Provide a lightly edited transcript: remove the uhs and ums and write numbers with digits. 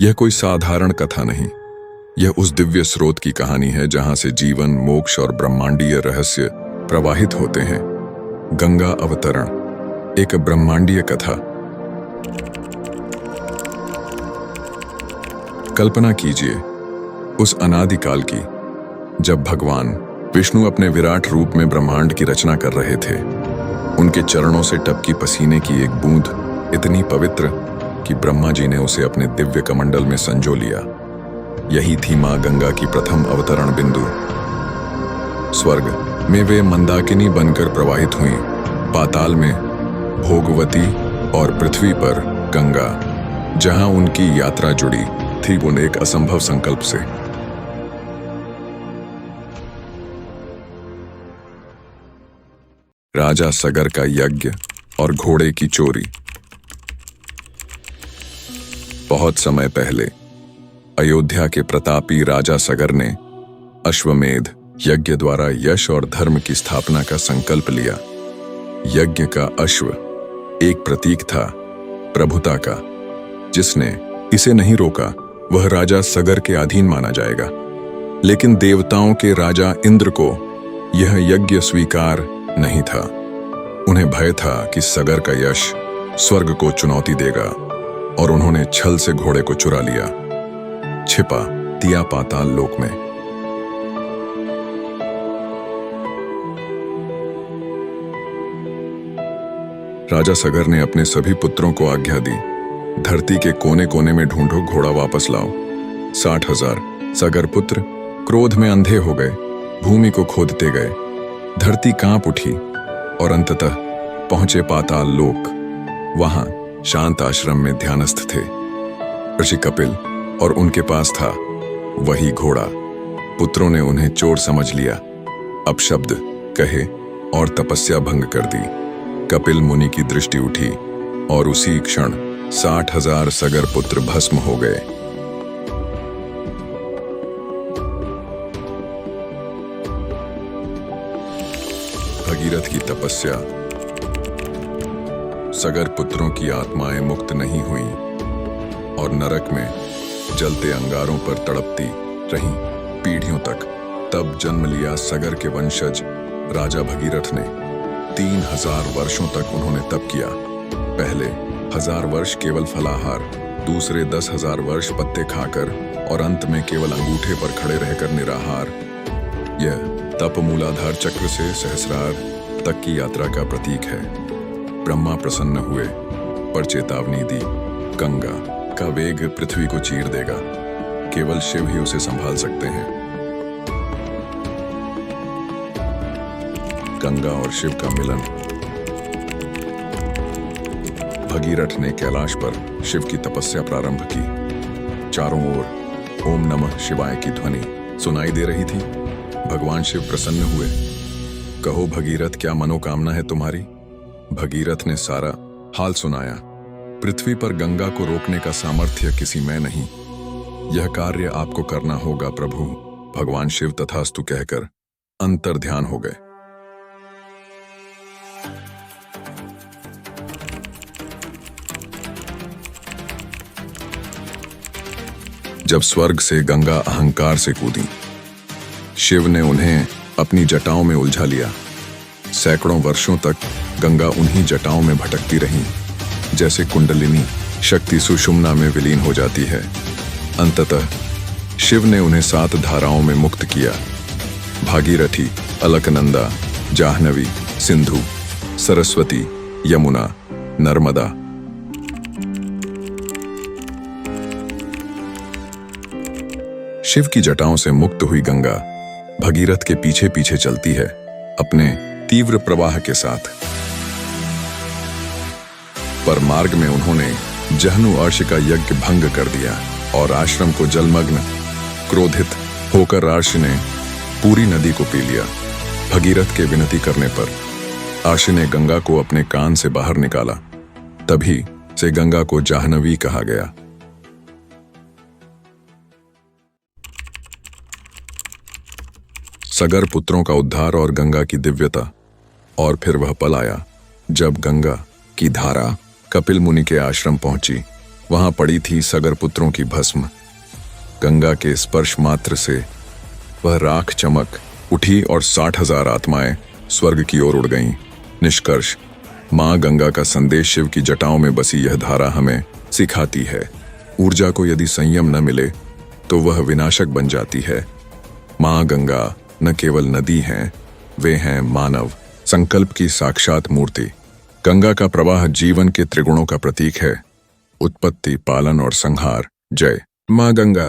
यह कोई साधारण कथा नहीं, यह उस दिव्य स्रोत की कहानी है जहां से जीवन, मोक्ष और ब्रह्मांडीय रहस्य प्रवाहित होते हैं। गंगा अवतरण, एक ब्रह्मांडीय कथा। कल्पना कीजिए उस अनादिकाल की, जब भगवान विष्णु अपने विराट रूप में ब्रह्मांड की रचना कर रहे थे। उनके चरणों से टपकी पसीने की एक बूंद इतनी पवित्र कि ब्रह्मा जी ने उसे अपने दिव्य कमंडल में संजो लिया। यही थी मां गंगा की प्रथम अवतरण बिंदु। स्वर्ग में वे मंदाकिनी बनकर प्रवाहित हुईं, पाताल में भोगवती और पृथ्वी पर गंगा, जहां उनकी यात्रा जुड़ी थी वो एक असंभव संकल्प से। राजा सगर का यज्ञ और घोड़े की चोरी। बहुत समय पहले अयोध्या के प्रतापी राजा सगर ने अश्वमेध यज्ञ द्वारा यश और धर्म की स्थापना का संकल्प लिया। यज्ञ का अश्व एक प्रतीक था प्रभुता का। जिसने इसे नहीं रोका वह राजा सगर के अधीन माना जाएगा। लेकिन देवताओं के राजा इंद्र को यह यज्ञ स्वीकार नहीं था। उन्हें भय था कि सगर का यश स्वर्ग को चुनौती देगा, और उन्होंने छल से घोड़े को चुरा लिया, छिपा दिया पाताल लोक में। राजा सगर ने अपने सभी पुत्रों को आज्ञा दी, धरती के कोने कोने में ढूंढो, घोड़ा वापस लाओ। 60,000 सगर पुत्र क्रोध में अंधे हो गए, भूमि को खोदते गए। धरती कांप उठी और अंततः पहुंचे पाताल लोक। वहां शांत आश्रम में ध्यानस्थ थे ऋषि कपिल, और उनके पास था वही घोड़ा। पुत्रों ने उन्हें चोर समझ लिया, अपशब्द कहे और तपस्या भंग कर दी। कपिल मुनि की दृष्टि उठी और उसी क्षण 60,000 सगर पुत्र भस्म हो गए। भगीरथ की तपस्या। सगर पुत्रों की आत्माएं मुक्त नहीं हुईं और नरक में जलते अंगारों पर तड़पती रहीं पीढ़ियों तक। तब जन्म लिया सगर के वंशज राजा भगीरथ ने। 3000 वर्षों तक उन्होंने तप किया। पहले 1000 वर्ष केवल फलाहार, दूसरे 10,000 वर्ष पत्ते खाकर, और अंत में केवल अंगूठे पर खड़े रहकर निराहार। यह तप मूलाधार चक्र से सहस्रार तक की यात्रा का प्रतीक है। ब्रह्मा प्रसन्न हुए पर चेतावनी दी, गंगा का वेग पृथ्वी को चीर देगा, केवल शिव ही उसे संभाल सकते हैं। गंगा और शिव का मिलन। भगीरथ ने कैलाश पर शिव की तपस्या प्रारंभ की। चारों ओर ओम नमः शिवाय की ध्वनि सुनाई दे रही थी। भगवान शिव प्रसन्न हुए। कहो भगीरथ, क्या मनोकामना है तुम्हारी? भगीरथ ने सारा हाल सुनाया। पृथ्वी पर गंगा को रोकने का सामर्थ्य किसी में नहीं, यह कार्य आपको करना होगा प्रभु। भगवान शिव तथास्तु कहकर अंतर ध्यान हो गए। जब स्वर्ग से गंगा अहंकार से कूदी, शिव ने उन्हें अपनी जटाओं में उलझा लिया। सैकड़ों वर्षों तक गंगा उन्हीं जटाओं में भटकती रही, जैसे कुंडलिनी शक्ति सुषुम्ना में विलीन हो जाती है। अंततः शिव ने उन्हें 7 धाराओं में मुक्त किया। भागीरथी, अलकनंदा, जाह्नवी, सिंधु, सरस्वती, यमुना, नर्मदा। शिव की जटाओं से मुक्त हुई गंगा भगीरथ के पीछे पीछे चलती है, अपने तीव्र प्रवाह के साथ। पर मार्ग में उन्होंने जहनु अर्ष का यज्ञ भंग कर दिया और आश्रम को जलमग्न। क्रोधित होकर अर्ष ने पूरी नदी को पी लिया। भगीरथ के विनती करने पर अर्ष ने गंगा को अपने कान से बाहर निकाला। तभी से गंगा को जाह्नवी कहा गया। सगर पुत्रों का उद्धार और गंगा की दिव्यता। और फिर वह पल आया जब गंगा की धारा कपिल मुनि के आश्रम पहुंची। वहां पड़ी थी सगर पुत्रों की भस्म। गंगा के स्पर्श मात्र से वह राख चमक उठी और 60,000 आत्माएं स्वर्ग की ओर उड़ गईं। निष्कर्ष, मां गंगा का संदेश शिव की जटाओं में बसी यह धारा हमें सिखाती है, ऊर्जा को यदि संयम न मिले तो वह विनाशक बन जाती है। मां गंगा न केवल नदी हैं, वे हैं मानव संकल्प की साक्षात मूर्ति। गंगा का प्रवाह जीवन के त्रिगुणों का प्रतीक है, उत्पत्ति, पालन और संहार। जय मां गंगा।